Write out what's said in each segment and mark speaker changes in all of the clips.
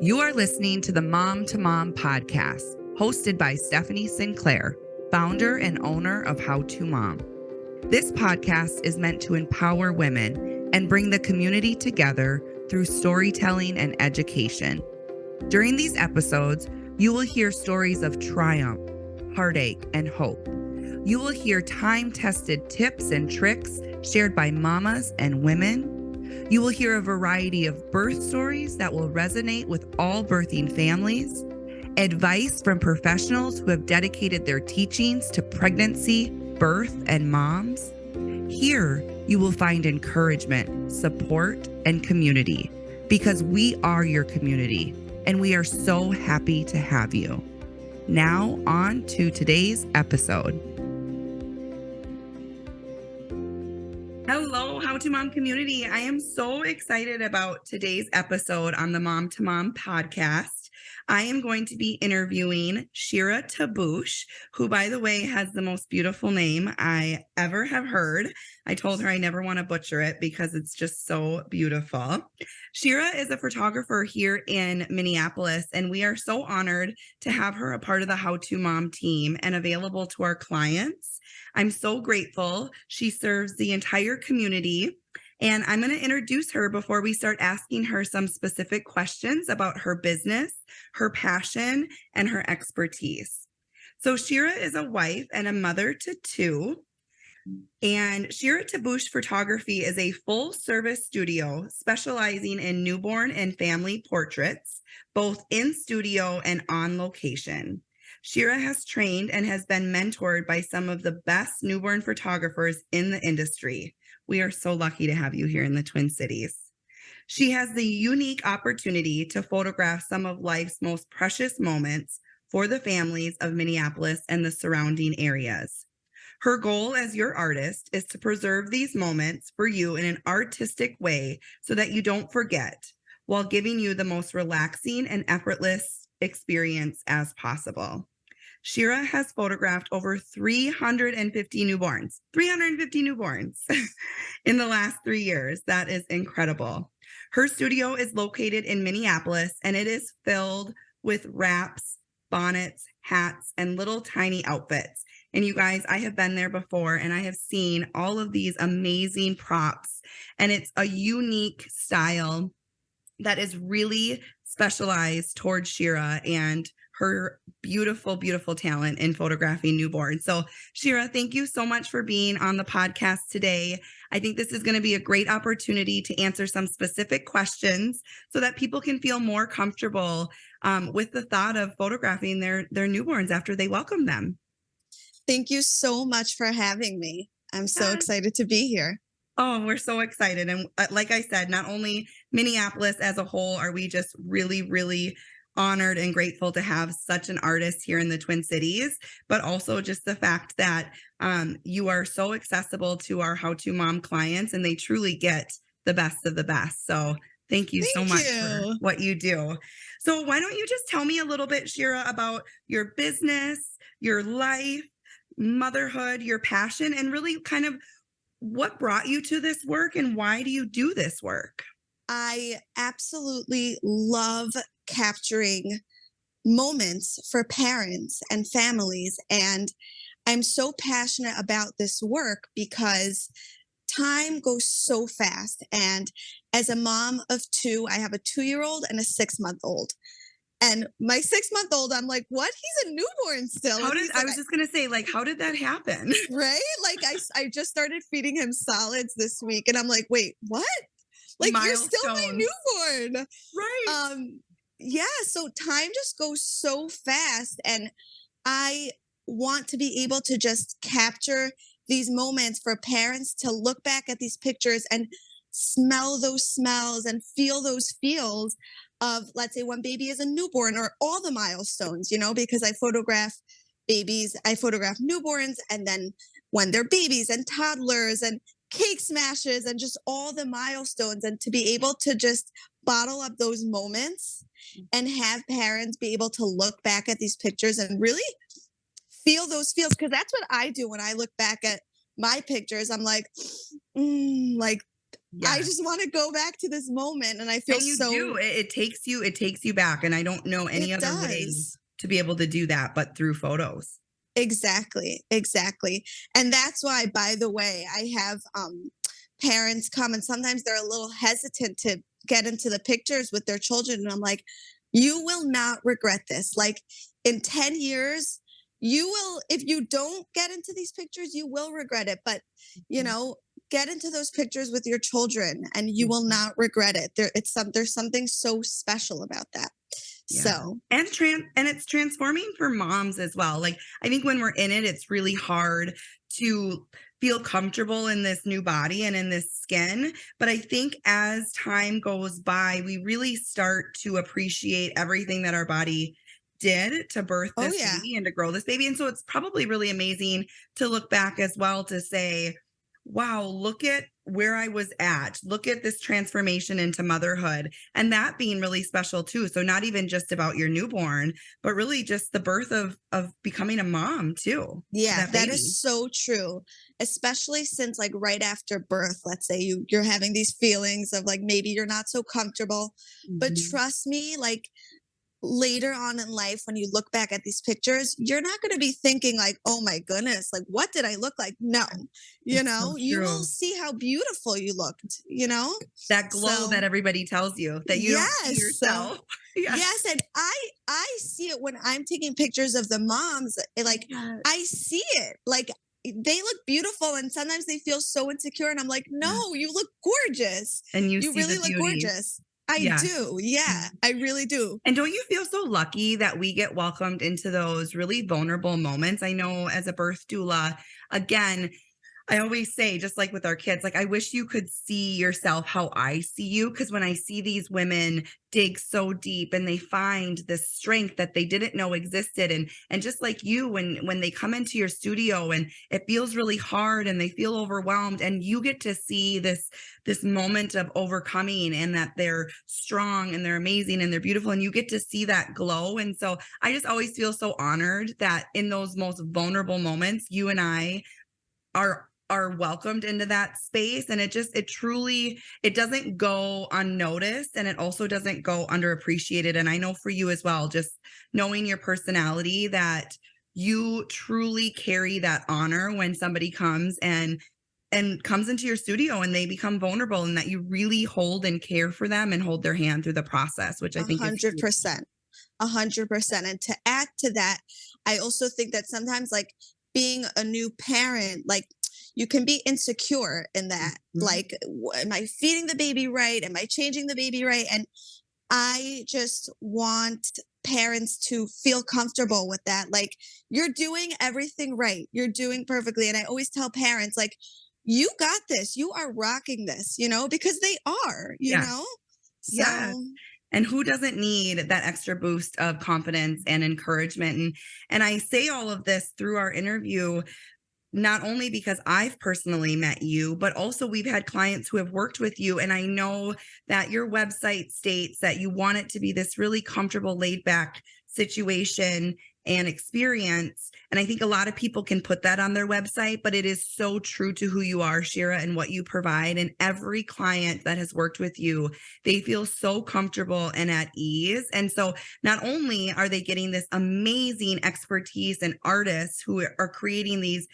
Speaker 1: You are listening to the Mom2Mom Podcast, hosted by Stephanie Sinclair, founder and owner of How2Mom. This podcast is meant to empower women and bring the community together through storytelling and education. During these episodes, you will hear stories of triumph, heartache, and hope. You will hear time-tested tips and tricks shared by mamas and women. You will hear a variety of birth stories that will resonate with all birthing families, advice from professionals who have dedicated their teachings to pregnancy, birth, and moms. Here, you will find encouragement, support, and community, because we are your community, and we are so happy to have you. Now, on to today's episode. Hello, How2Mom community. I am so excited about today's episode on the Mom2Mom podcast. I am going to be interviewing Shira Tabbouche, who, by the way, has the most beautiful name I ever have heard. I told her I never want to butcher it because it's just so beautiful. Shira is a photographer here in Minneapolis, and we are so honored to have her a part of the How2Mom team and available to our clients. I'm so grateful. She serves the entire community. And I'm going to introduce her before we start asking her some specific questions about her business, her passion, and her expertise. So Shira is a wife and a mother to two. And Shira Tabbouche Photography is a full-service studio specializing in newborn and family portraits, both in studio and on location. Shira has trained and has been mentored by some of the best newborn photographers in the industry. We are so lucky to have you here in the Twin Cities. She has the unique opportunity to photograph some of life's most precious moments for the families of Minneapolis and the surrounding areas. Her goal as your artist is to preserve these moments for you in an artistic way so that you don't forget, while giving you the most relaxing and effortless experience as possible. Shira has photographed over 350 newborns in the last 3 years. That is incredible. Her studio is located in Minneapolis, and it is filled with wraps, bonnets, hats, and little tiny outfits. And you guys, I have been there before, and I have seen all of these amazing props, and it's a unique style that is really specialized towards Shira and her beautiful, beautiful talent in photographing newborns. So Shira, thank you so much for being on the podcast today. I think this is going to be a great opportunity to answer some specific questions so that people can feel more comfortable with the thought of photographing their newborns after they welcome them.
Speaker 2: Thank you so much for having me. I'm so excited to be here.
Speaker 1: Oh, we're so excited. And like I said, not only Minneapolis as a whole are we just really, really honored and grateful to have such an artist here in the Twin Cities, but also just the fact that you are so accessible to our How2Mom clients, and they truly get the best of the best. So thank you so much for what you do. So why don't you just tell me a little bit, Shira, about your business, your life, motherhood, your passion, and really kind of what brought you to this work and why do you do this work?
Speaker 2: I absolutely love capturing moments for parents and families. And I'm so passionate about this work because time goes so fast. And as a mom of two, I have a 2-year-old and a 6-month-old. And my 6-month-old, I'm like, what? He's a newborn still.
Speaker 1: I was just going to say, like, how did that happen?
Speaker 2: Right? Like, I just started feeding him solids this week. And I'm like, wait, what? Like,
Speaker 1: Milestones.
Speaker 2: You're still my newborn.
Speaker 1: Right.
Speaker 2: Yeah. So time just goes so fast. And I want to be able to just capture these moments for parents to look back at these pictures and smell those smells and feel those feels of, let's say, when baby is a newborn, or all the milestones, because I photograph babies, I photograph newborns, and then when they're babies and toddlers and cake smashes and just all the milestones, and to be able to just bottle up those moments and have parents be able to look back at these pictures and really feel those feels. Because that's what I do when I look back at my pictures. I'm like, I
Speaker 1: Yes.
Speaker 2: just want to go back to this moment, and I feel
Speaker 1: And you do.
Speaker 2: so.
Speaker 1: It takes you back. And I don't know any
Speaker 2: It
Speaker 1: other way
Speaker 2: does.
Speaker 1: to be able to do that but through photos.
Speaker 2: Exactly, exactly. And that's why, by the way, I have parents come, and sometimes they're a little hesitant to get into the pictures with their children. And I'm like, you will not regret this. Like in 10 years, you will, if you don't get into these pictures, you will regret it. But, you
Speaker 1: Mhm.
Speaker 2: know, get into those pictures with your children and you will
Speaker 1: Mhm.
Speaker 2: not regret it. There's something so special about that.
Speaker 1: Yeah.
Speaker 2: So,
Speaker 1: And it's transforming for moms as well. Like I think when we're in it, it's really hard to feel comfortable in this new body and in this skin. But I think as time goes by, we really start to appreciate everything that our body did to birth
Speaker 2: oh
Speaker 1: this
Speaker 2: yeah.
Speaker 1: baby and to grow this baby. And so it's probably really amazing to look back as well to say, wow, look at where I was at. Look at this transformation into motherhood. And that being really special too. So not even just about your newborn, but really just the birth of becoming a mom too to
Speaker 2: Yeah,
Speaker 1: that
Speaker 2: that is
Speaker 1: baby.
Speaker 2: so true. Especially since like right after birth, let's say you're having these feelings of like maybe you're not so comfortable. But
Speaker 1: Mhm.
Speaker 2: trust me, like later on in life when you look back at these pictures, you're not going to be thinking like, "Oh my goodness, like what did I look like?" No.
Speaker 1: It's so
Speaker 2: You will
Speaker 1: true.
Speaker 2: see how beautiful you looked.
Speaker 1: That glow that
Speaker 2: So,
Speaker 1: everybody tells you that you don't see
Speaker 2: yes.
Speaker 1: yourself. Yes.
Speaker 2: Yes, and I see it when I'm taking pictures of the moms. Like
Speaker 1: Yes.
Speaker 2: I see it. Like they look beautiful, and sometimes they feel so insecure, and I'm like,
Speaker 1: Yeah.
Speaker 2: no, you look gorgeous.
Speaker 1: And you
Speaker 2: You
Speaker 1: see
Speaker 2: really
Speaker 1: the
Speaker 2: look
Speaker 1: beauty.
Speaker 2: gorgeous. I
Speaker 1: Yes.
Speaker 2: do. Yeah, I really do.
Speaker 1: And don't you feel so lucky that we get welcomed into those really vulnerable moments? I know as a birth doula, again, I always say, just like with our kids, like, I wish you could see yourself how I see you. Cause when I see these women dig so deep and they find this strength that they didn't know existed. And just like you, when they come into your studio and it feels really hard and they feel overwhelmed and you get to see this moment of overcoming and that they're strong and they're amazing and they're beautiful and you get to see that glow. And so I just always feel so honored that in those most vulnerable moments, you and I are welcomed into that space and it truly it doesn't go unnoticed and it also doesn't go underappreciated. And I know for you as well, just knowing your personality, that you truly carry that honor when somebody comes and comes into your studio and they become vulnerable, and that you really hold and care for them and hold their hand through the process, which I
Speaker 2: A
Speaker 1: think is
Speaker 2: hundred
Speaker 1: huge.
Speaker 2: percent. 100%. And to add to that, I also think that sometimes, like being a new parent, like you can be insecure in that.
Speaker 1: Mhm.
Speaker 2: Like, am I feeding the baby right? Am I changing the baby right? And I just want parents to feel comfortable with that. Like, you're doing everything right, you're doing perfectly. And I always tell parents, like, you got this, you are rocking this, because they are.
Speaker 1: Yes. Yes.
Speaker 2: So,
Speaker 1: And who doesn't need that extra boost of confidence and encouragement? And I say all of this through our interview, not only because I've personally met you, but also we've had clients who have worked with you. And I know that your website states that you want it to be this really comfortable, laid back situation and experience. And I think a lot of people can put that on their website, but it is so true to who you are, Shira, and what you provide. And every client that has worked with you, they feel so comfortable and at ease. And so not only are they getting this amazing expertise and artists who are creating these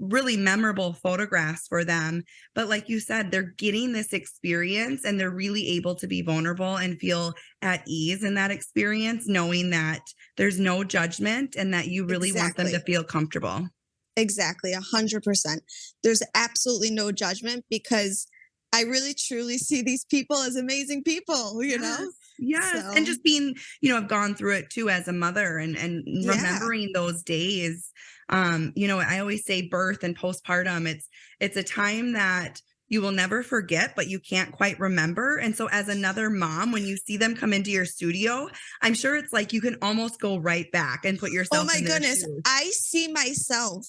Speaker 1: really memorable photographs for them, but like you said, they're getting this experience and they're really able to be vulnerable and feel at ease in that experience, knowing that there's no judgment and that you really want them to
Speaker 2: exactly.
Speaker 1: feel comfortable.
Speaker 2: Exactly, 100%. There's absolutely no judgment because I really truly see these people as amazing people?
Speaker 1: Yes. Yes. And
Speaker 2: So,
Speaker 1: just being, I've gone through it too as a mother and
Speaker 2: yeah.
Speaker 1: remembering those days. I always say birth and postpartum, it's a time that you will never forget, but you can't quite remember. And so as another mom, when you see them come into your studio, I'm sure it's like you can almost go right back and put
Speaker 2: Oh
Speaker 1: yourself
Speaker 2: my
Speaker 1: in their
Speaker 2: goodness,
Speaker 1: shoes.
Speaker 2: I see myself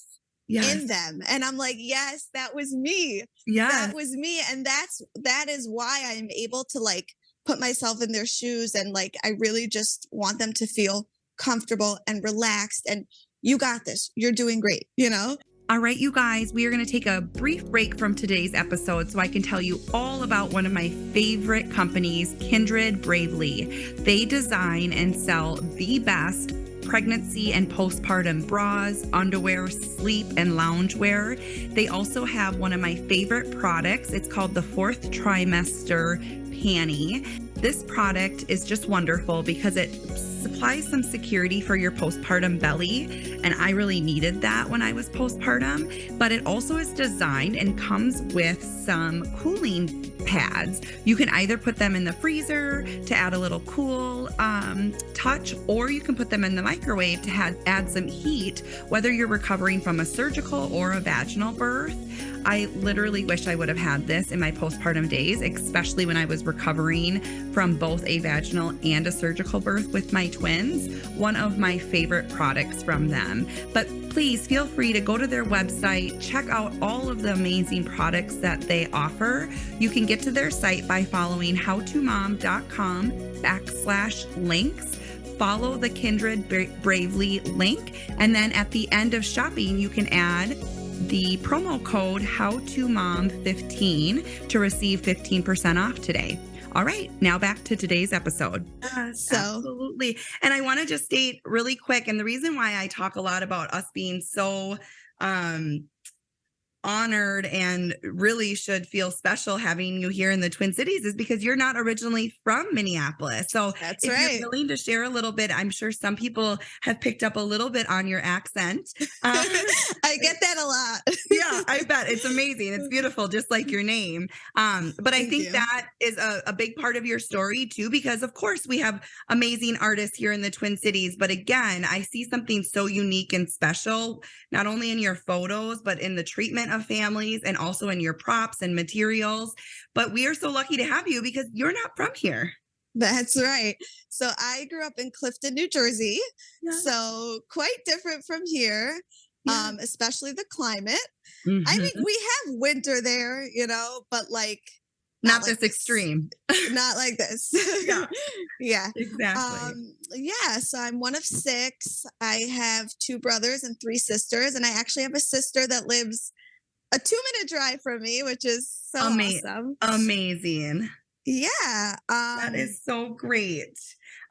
Speaker 1: Yes.
Speaker 2: in them and I'm like, "Yes, that was me. That
Speaker 1: Yes.
Speaker 2: was me." And that is why I'm able to like put myself in their shoes and like I really just want them to feel comfortable and relaxed and you got this. You're doing great?
Speaker 1: All right, you guys, we are going to take a brief break from today's episode so I can tell you all about one of my favorite companies, Kindred Bravely. They design and sell the best pregnancy and postpartum bras, underwear, sleep, and loungewear. They also have one of my favorite products. It's called the Fourth Trimester Panty. This product is just wonderful because it supplies some security for your postpartum belly, and I really needed that when I was postpartum. But it also is designed and comes with some cooling pads. You can either put them in the freezer to add a little cool touch, or you can put them in the microwave to add some heat, whether you're recovering from a surgical or a vaginal birth. I literally wish I would have had this in my postpartum days, especially when I was recovering from both a vaginal and a surgical birth with my twins. One of my favorite products from them. But please feel free to go to their website, check out all of the amazing products that they offer. You can get to their site by following howtomom.com/links. Follow the Kindred Bravely link. And then at the end of shopping, you can add the promo code How2Mom15 to receive 15% off today. All right, now back to today's episode. Yes, absolutely. And I want to just state really quick, and the reason why I talk a lot about us being so honored and really should feel special having you here in the Twin Cities is because you're not originally from Minneapolis. So
Speaker 2: That's
Speaker 1: if
Speaker 2: right.
Speaker 1: you're willing to share a little bit, I'm sure some people have picked up a little bit on your accent.
Speaker 2: I get that a lot.
Speaker 1: Yeah, I bet. It's amazing. It's beautiful, just like your name. But I think that is a big part of your story too, because of course we have amazing artists here in the Twin Cities. But again, I see something so unique and special, not only in your photos, but in the treatment of families and also in your props and materials. But we are so lucky to have you because you're not from here.
Speaker 2: That's right. So I grew up in Clifton, New Jersey.
Speaker 1: Yeah.
Speaker 2: So quite different from here, especially the climate.
Speaker 1: Mm-hmm.
Speaker 2: I mean, we have winter there, but like
Speaker 1: not this extreme.
Speaker 2: Not like this.
Speaker 1: Yeah.
Speaker 2: Yeah.
Speaker 1: Exactly.
Speaker 2: So I'm one of 6. I have 2 brothers and 3 sisters, and I actually have a sister that lives a 2-minute drive from me, which is so awesome.
Speaker 1: Amazing.
Speaker 2: Yeah.
Speaker 1: That is so great.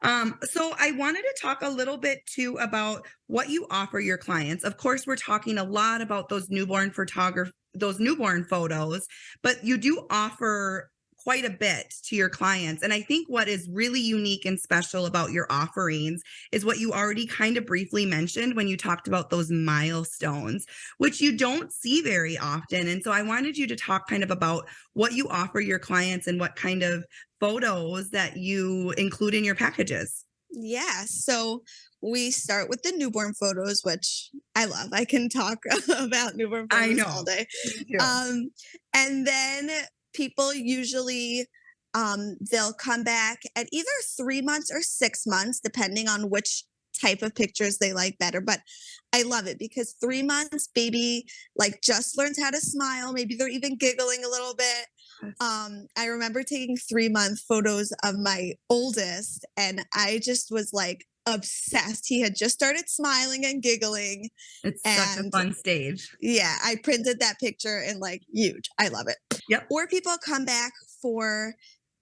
Speaker 1: So I wanted to talk a little bit too about what you offer your clients. Of course, we're talking a lot about those newborn photos, but you do offer quite a bit to your clients. And I think what is really unique and special about your offerings is what you already kind of briefly mentioned when you talked about those milestones, which you don't see very often. And so I wanted you to talk kind of about what you offer your clients and what kind of photos that you include in your packages.
Speaker 2: Yeah. So we start with the newborn photos, which I love. I can talk about newborn photos all day. And then people usually they'll come back at either 3 months or 6 months, depending on which type of pictures they like better. But I love it because 3 months, baby like just learns how to smile. Maybe they're even giggling a little bit. I remember taking 3-month photos of my oldest, and I just was like obsessed. He had just started smiling and giggling.
Speaker 1: It's such a fun stage.
Speaker 2: Yeah, I printed that picture and like huge. I love it.
Speaker 1: Yep.
Speaker 2: Or people come back for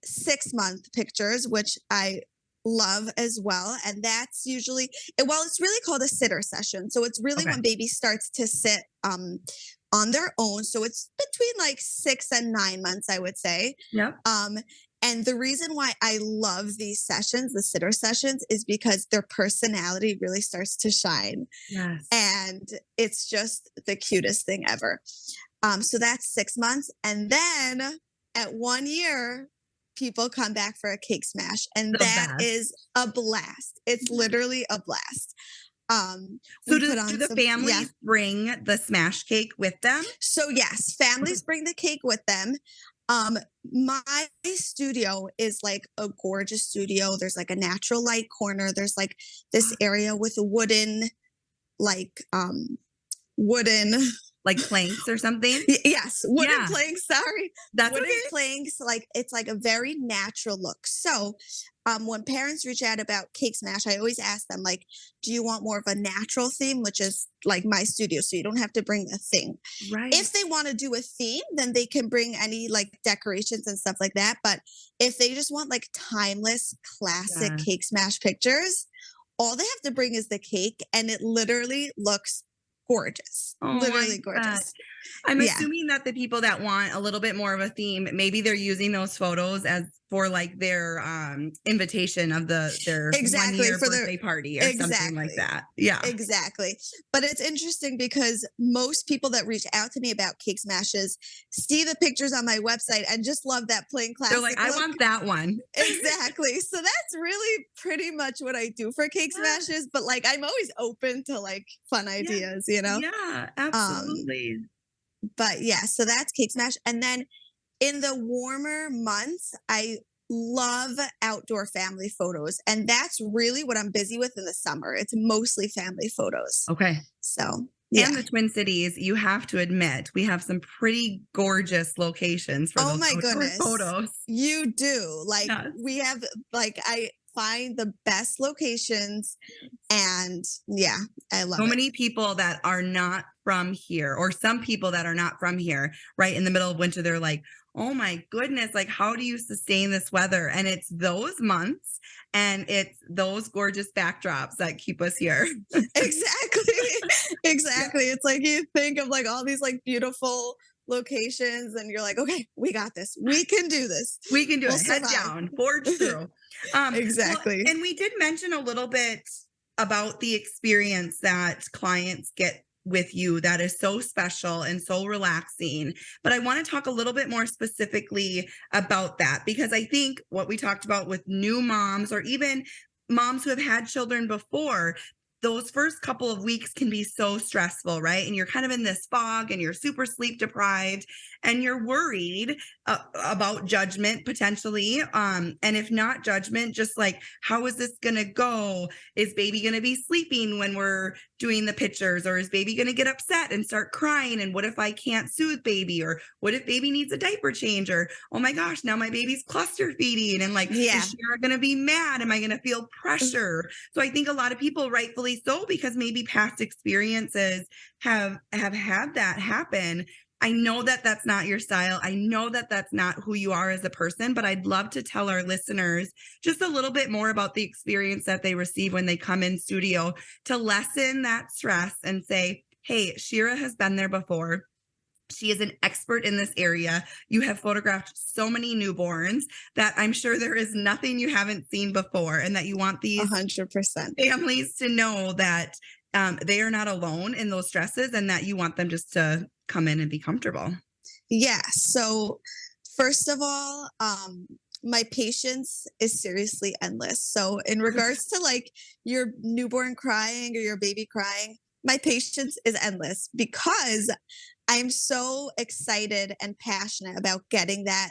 Speaker 2: 6-month pictures, which I love as well. And that's usually, it's really called a sitter session. So it's really when baby starts to sit on their own. So it's between like 6 and 9 months, I would say.
Speaker 1: Yep.
Speaker 2: And the reason why I love these sessions, the sitter sessions, is because their personality really starts to shine.
Speaker 1: Yes.
Speaker 2: And it's just the cutest thing ever. So that's 6 months. And then at 1 year, people come back for a cake smash. And that is a blast. It's literally a blast.
Speaker 1: So do the families bring the smash cake with them?
Speaker 2: So yes, families bring the cake with them. My studio is like a gorgeous studio. There's like a natural light corner. There's like this area with a wooden
Speaker 1: like planks or something.
Speaker 2: Yes, wooden
Speaker 1: Yeah,
Speaker 2: planks. Sorry,
Speaker 1: that's
Speaker 2: wooden
Speaker 1: okay.
Speaker 2: planks. Like it's like a very natural look. So, when parents reach out about Cake Smash, I always ask them like, "Do you want more of a natural theme, which is like my studio, so you don't have to bring a thing?
Speaker 1: Right.
Speaker 2: If they want to do a theme, then they can bring any like decorations and stuff like that. But if they just want like timeless, classic
Speaker 1: Yeah.
Speaker 2: Cake Smash pictures, all they have to bring is the cake, and it literally looks gorgeous.
Speaker 1: Oh, I
Speaker 2: Literally
Speaker 1: bet.
Speaker 2: gorgeous.
Speaker 1: I'm
Speaker 2: Yeah.
Speaker 1: assuming that the people that want a little bit more of a theme, maybe they're using those photos as for like their invitation of their
Speaker 2: Exactly,
Speaker 1: 1 year
Speaker 2: for the
Speaker 1: birthday party or something like
Speaker 2: exactly.
Speaker 1: that. Yeah.
Speaker 2: Exactly. But it's interesting because most people that reach out to me about Cake Smashes see the pictures on my website and just love that plain
Speaker 1: They're like,
Speaker 2: classic
Speaker 1: I
Speaker 2: look.
Speaker 1: want that one.
Speaker 2: Exactly. So that's really pretty much what I do for Cake
Speaker 1: Yeah.
Speaker 2: Smashes, but like I'm always open to like fun
Speaker 1: Yeah.
Speaker 2: ideas, you know?
Speaker 1: Yeah,
Speaker 2: Um,
Speaker 1: absolutely.
Speaker 2: but yeah, so that's Cake Smash. And then in the warmer months, I love outdoor family photos. And that's really what I'm busy with in the summer. It's mostly family photos.
Speaker 1: Okay.
Speaker 2: So,
Speaker 1: And
Speaker 2: yeah.
Speaker 1: the Twin Cities, you have to admit, we have some pretty gorgeous locations for
Speaker 2: Oh
Speaker 1: those
Speaker 2: my
Speaker 1: outdoor
Speaker 2: goodness.
Speaker 1: photos.
Speaker 2: You do. Like,
Speaker 1: Yes.
Speaker 2: we have, like, I find the best locations. And yeah, I love
Speaker 1: So
Speaker 2: it.
Speaker 1: many people that are not from here, or some people that are not from here, right in the middle of winter, they're like, oh my goodness, like, how do you sustain this weather? And it's those months and it's those gorgeous backdrops that keep us here.
Speaker 2: Exactly.
Speaker 1: Yeah.
Speaker 2: Exactly. It's like you think of like all these like beautiful locations and you're like, okay, we got this. We can do this.
Speaker 1: We can do
Speaker 2: We'll
Speaker 1: it. Head
Speaker 2: survive.
Speaker 1: down, forge through. Well,
Speaker 2: Exactly.
Speaker 1: and we did mention a little bit about the experience that clients get with you that is so special and so relaxing. But I want to talk a little bit more specifically about that because I think what we talked about with new moms or even moms who have had children before, those first couple of weeks can be so stressful, right? And you're kind of in this fog and you're super sleep deprived and you're worried about judgment potentially. And if not judgment, just like, how is this going to go? Is baby going to be sleeping when we're doing the pictures? Or is baby going to get upset and start crying? And what if I can't soothe baby? Or what if baby needs a diaper change? Or, oh my gosh, now my baby's cluster feeding. And like,
Speaker 2: Yeah.
Speaker 1: is Shira going to be mad? Am I going to feel pressure? So I think a lot of people, rightfully so, because maybe past experiences have had that happen. I know that that's not your style. I know that that's not who you are as a person, but I'd love to tell our listeners just a little bit more about the experience that they receive when they come in studio to lessen that stress and say, hey, Shira has been there before. She is an expert in this area. You have photographed so many newborns that I'm sure there is nothing you haven't seen before, and that you want these
Speaker 2: 100%.
Speaker 1: families to know that they are not alone in those stresses and that you want them just to come in and be comfortable.
Speaker 2: Yeah. So, first of all, my patience is seriously endless. So, in regards to like your newborn crying or your baby crying, my patience is endless because I'm so excited and passionate about getting that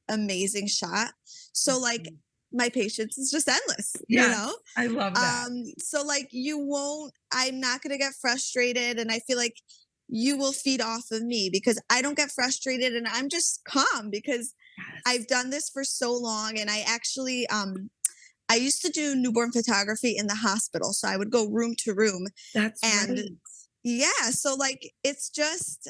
Speaker 2: amazing shot. So, like, my patience is just endless, you
Speaker 1: Yes,
Speaker 2: know?
Speaker 1: I love that.
Speaker 2: So like I'm not gonna get frustrated, and I feel like you will feed off of me because I don't get frustrated and I'm just calm because
Speaker 1: Yes.
Speaker 2: I've done this for so long. And I actually I used to do newborn photography in the hospital. So I would go room to room.
Speaker 1: That's
Speaker 2: And
Speaker 1: right.
Speaker 2: yeah, so like it's just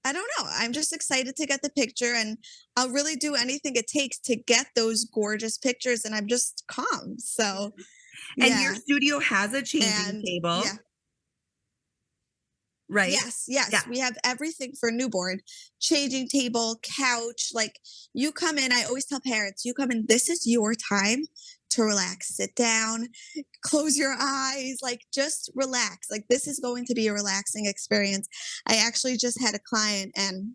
Speaker 2: I don't know. I'm just excited to get the picture, and I'll really do anything it takes to get those gorgeous pictures, and I'm just calm. So
Speaker 1: And your
Speaker 2: yeah.
Speaker 1: studio has a changing
Speaker 2: And
Speaker 1: table,
Speaker 2: yeah.
Speaker 1: right?
Speaker 2: Yes, yes.
Speaker 1: Yeah.
Speaker 2: We have everything for newborn. Changing table, couch. Like you come in, I always tell parents, you come in, this is your time to relax. Sit down, close your eyes, like just relax. Like this is going to be a relaxing experience. I actually just had a client and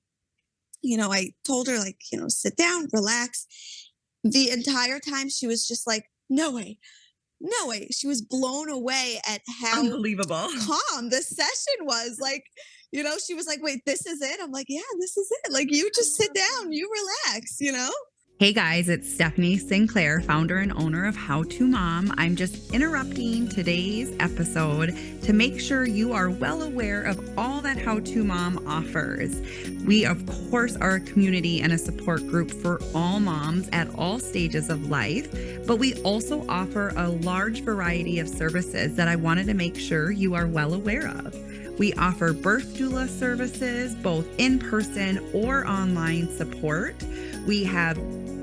Speaker 2: I told her like, sit down, relax. The entire time she was just like, no way, no way. She was blown away at how
Speaker 1: Unbelievable.
Speaker 2: calm the session was. Like, she was like, wait, this is it? I'm like, yeah, this is it. Like, you just sit down, you relax,
Speaker 1: Hey guys, it's Stephanie Sinclair, founder and owner of How2Mom. I'm just interrupting today's episode to make sure you are well aware of all that How2Mom offers. We, of course, are a community and a support group for all moms at all stages of life, but we also offer a large variety of services that I wanted to make sure you are well aware of. We offer birth doula services, both in person or online support. We have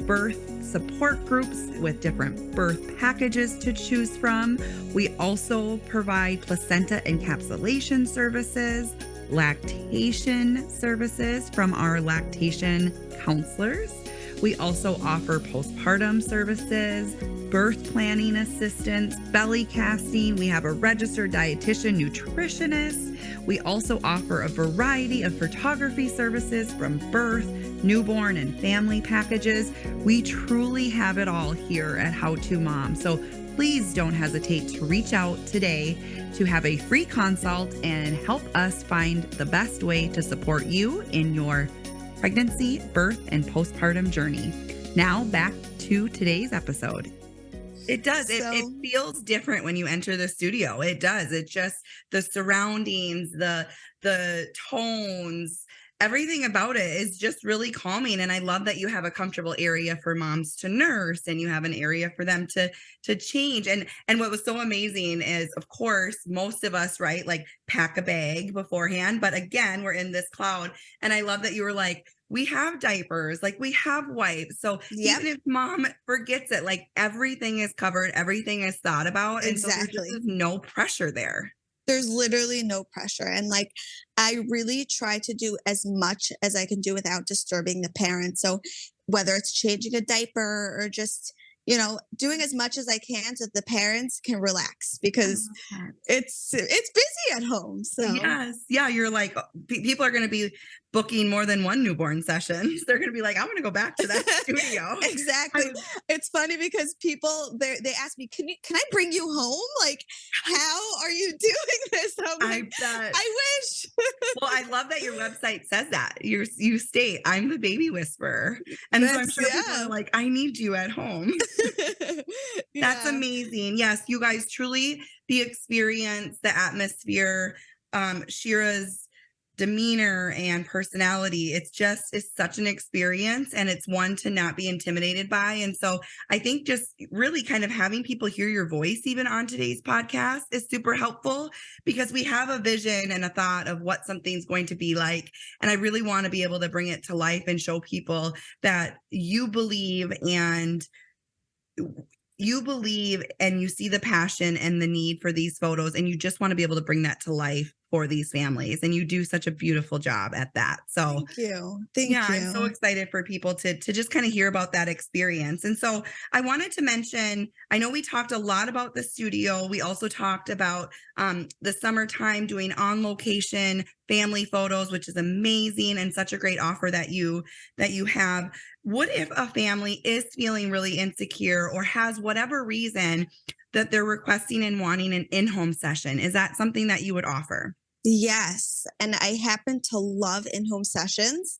Speaker 1: birth support groups with different birth packages to choose from. We also provide placenta encapsulation services, lactation services from our lactation counselors. We also offer postpartum services, birth planning assistance, belly casting. We have a registered dietitian, nutritionist. We also offer a variety of photography services from birth, newborn, and family packages. We truly have it all here at How2Mom. So please don't hesitate to reach out today to have a free consult and help us find the best way to support you in your pregnancy, birth, and postpartum journey. Now back to today's episode. It does. It feels different when you enter the studio. It does. It just, the surroundings, the tones, everything about it is just really calming. And I love that you have a comfortable area for moms to nurse, and you have an area for them to change. And what was so amazing is, of course, most of us, right, like pack a bag beforehand. But again, we're in this cloud. And I love that you were like, we have diapers, like we have wipes. So even if mom forgets it, like everything is covered, everything is thought about. And so there's just no pressure there.
Speaker 2: There's literally no pressure. And like, I really try to do as much as I can do without disturbing the parent. So whether it's changing a diaper or just, doing as much as I can so that the parents can relax, because it's busy at home. So
Speaker 1: yes. Yeah. You're like, people are going to be booking more than one newborn session. They're going to be like, I want to go back to that studio.
Speaker 2: Exactly. It's funny because people, they ask me, can I bring you home? Like, how are you doing this? I'm like, I wish.
Speaker 1: Well, I love that your website says that. You state, I'm the baby whisperer. And so I'm sure people are like, I need you at home. That's amazing. Yes, you guys, truly the experience, the atmosphere, Shira's demeanor and personality, it's such an experience, and it's one to not be intimidated by. And so I think just really kind of having people hear your voice even on today's podcast is super helpful, because we have a vision and a thought of what something's going to be like. And I really want to be able to bring it to life and show people that you believe and you see the passion and the need for these photos, and you just want to be able to bring that to life for these families. And you do such a beautiful job at that. So
Speaker 2: thank you. Thank you.
Speaker 1: I'm so excited for people to just kind of hear about that experience. And so I wanted to mention, I know we talked a lot about the studio. We also talked about the summertime doing on location family photos, which is amazing and such a great offer that you have. What if a family is feeling really insecure or has whatever reason that they're requesting and wanting an in-home session? Is that something that you would offer?
Speaker 2: Yes. And I happen to love in-home sessions.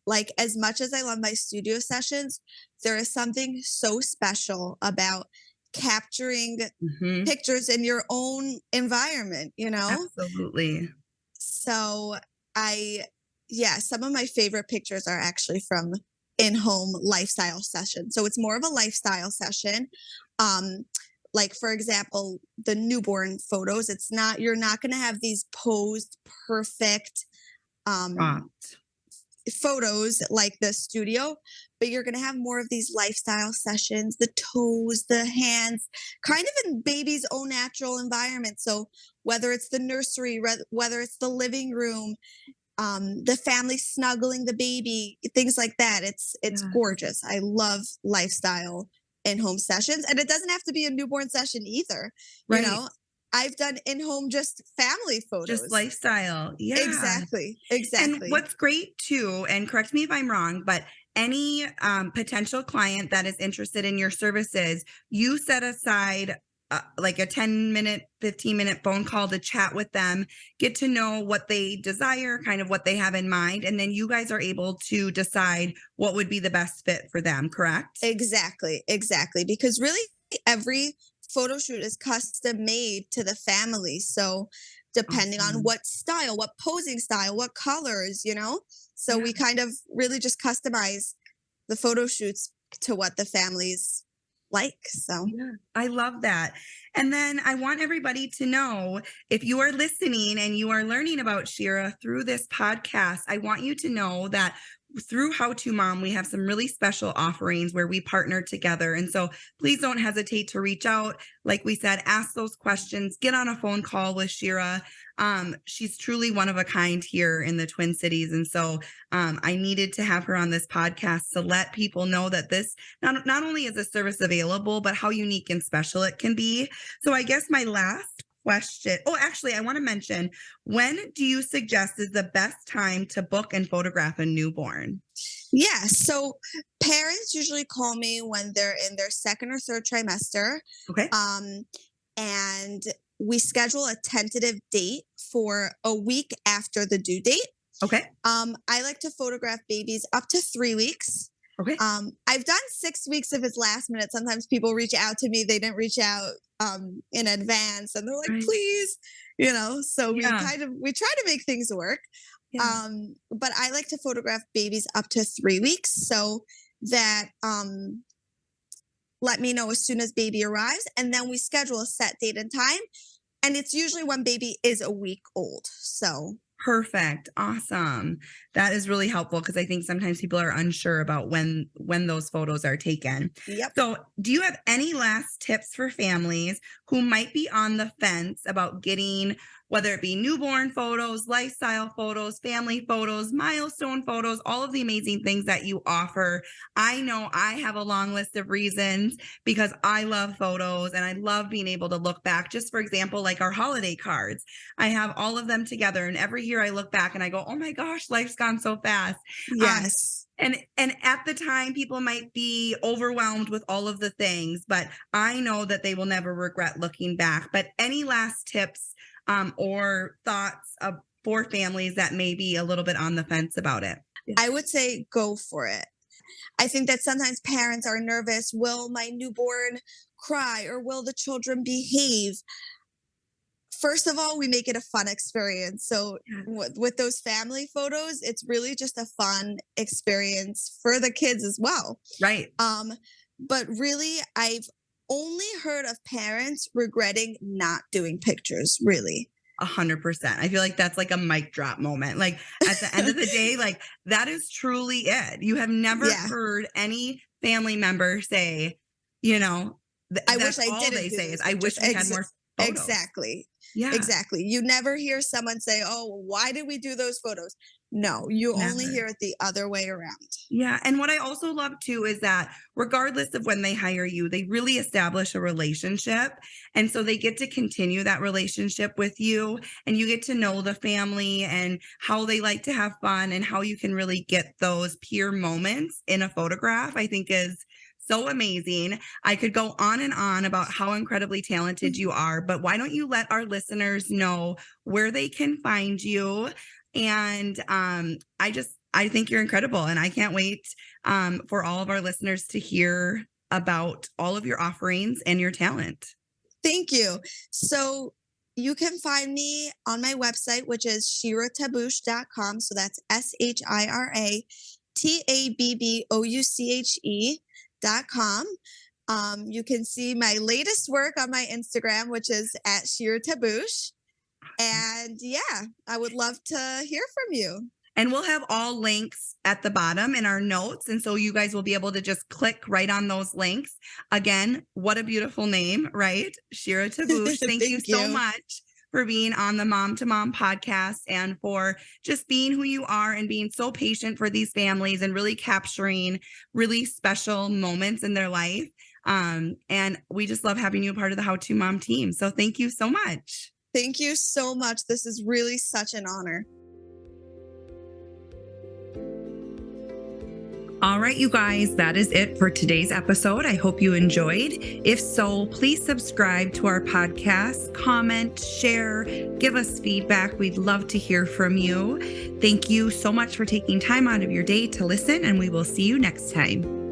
Speaker 2: Like, as much as I love my studio sessions, there is something so special about capturing pictures in your own environment,
Speaker 1: Absolutely.
Speaker 2: So some of my favorite pictures are actually from in-home lifestyle sessions. So it's more of a lifestyle session. Like, for example, the newborn photos, you're not going to have these posed perfect photos like the studio, but you're going to have more of these lifestyle sessions, the toes, the hands, kind of in baby's own natural environment. So whether it's the nursery, whether it's the living room, the family snuggling the baby, things like that. It's gorgeous. I love lifestyle in-home sessions, and it doesn't have to be a newborn session either.
Speaker 1: Right.
Speaker 2: I've done in-home just family photos.
Speaker 1: Just lifestyle. Yeah.
Speaker 2: Exactly.
Speaker 1: And what's great too, and correct me if I'm wrong, but any potential client that is interested in your services, you set aside like a 10-minute, 15-minute phone call to chat with them, get to know what they desire, kind of what they have in mind. And then you guys are able to decide what would be the best fit for them, correct?
Speaker 2: Exactly. Because really every photo shoot is custom made to the family. So depending on
Speaker 1: Awesome.
Speaker 2: what style, what posing style, what colors, so
Speaker 1: Yeah.
Speaker 2: we kind of really just customize the photo shoots to what the families like. So
Speaker 1: Yeah, I love that. And then I want everybody to know, if you are listening and you are learning about Shira through this podcast, I want you to know that through How to Mom, we have some really special offerings where we partner together. And so please don't hesitate to reach out. Like we said, ask those questions, get on a phone call with Shira. She's truly one of a kind here in the Twin Cities. And so I needed to have her on this podcast to let people know that this not only is a service available, but how unique and special it can be. So I guess my last question. Oh, actually, I want to mention, when do you suggest is the best time to book and photograph a newborn?
Speaker 2: yeah, so parents usually call me when they're in their second or third trimester.
Speaker 1: Okay.
Speaker 2: And we schedule a tentative date for a week after the due date.
Speaker 1: Okay.
Speaker 2: I like to photograph babies up to 3 weeks.
Speaker 1: Okay.
Speaker 2: I've done 6 weeks if it's last minute. Sometimes people reach out to me. They didn't reach out in advance and they're like,
Speaker 1: Right.
Speaker 2: please, so
Speaker 1: Yeah.
Speaker 2: we try to make things work.
Speaker 1: Yeah.
Speaker 2: But I like to photograph babies up to 3 weeks so that let me know as soon as baby arrives, and then we schedule a set date and time. And it's usually when baby is a week old. So
Speaker 1: Perfect. Awesome. That is really helpful because I think sometimes people are unsure about when those photos are taken.
Speaker 2: yep.
Speaker 1: So, do you have any last tips for families who might be on the fence about getting, whether it be newborn photos, lifestyle photos, family photos, milestone photos, all of the amazing things that you offer? I know I have a long list of reasons because I love photos and I love being able to look back. Just for example, like our holiday cards, I have all of them together, and every year I look back and I go, oh my gosh, life's gone so fast.
Speaker 2: Yes.
Speaker 1: And at the time, people might be overwhelmed with all of the things, but I know that they will never regret looking back. But any last tips or thoughts for families that may be a little bit on the fence about it?
Speaker 2: I would say go for it. I think that sometimes parents are nervous. Will my newborn cry or will the children behave? First of all, we make it a fun experience. So with those family photos, it's really just a fun experience for the kids as well.
Speaker 1: Right.
Speaker 2: But really, I've only heard of parents regretting not doing pictures, really.
Speaker 1: 100%. I feel like that's like a mic drop moment. Like at the end of the day, like that is truly it. You have never
Speaker 2: Yeah.
Speaker 1: heard any family member say, you know,
Speaker 2: I
Speaker 1: that's
Speaker 2: wish I
Speaker 1: all
Speaker 2: didn't
Speaker 1: they
Speaker 2: do
Speaker 1: say
Speaker 2: these
Speaker 1: is, I wish we had more photos.
Speaker 2: Exactly.
Speaker 1: Yeah.
Speaker 2: Exactly. You never hear someone say, oh, why did we do those photos? No, you only
Speaker 1: Never.
Speaker 2: hear it the other way around.
Speaker 1: Yeah. And what I also love too is that regardless of when they hire you, they really establish a relationship. And so they get to continue that relationship with you, and you get to know the family and how they like to have fun and how you can really get those pure moments in a photograph, I think is so amazing. I could go on and on about how incredibly talented you are, but why don't you let our listeners know where they can find you? And I think you're incredible, and I can't wait for all of our listeners to hear about all of your offerings and your talent.
Speaker 2: Thank you. So you can find me on my website, which is shiratabouche.com. So that's ShiraTabbouche.com. You can see my latest work on my Instagram, which is at Shira Tabbouche. And yeah, I would love to hear from you.
Speaker 1: And we'll have all links at the bottom in our notes. And so you guys will be able to just click right on those links. Again, what a beautiful name, right? Shira Tabbouche. Thank you so much for being on the Mom2Mom podcast and for just being who you are and being so patient for these families and really capturing really special moments in their life. And we just love having you a part of the How2Mom team. So thank you so much.
Speaker 2: Thank you so much. This is really such an honor.
Speaker 1: All right, you guys, that is it for today's episode. I hope you enjoyed. If so, please subscribe to our podcast, comment, share, give us feedback. We'd love to hear from you. Thank you so much for taking time out of your day to listen, and we will see you next time.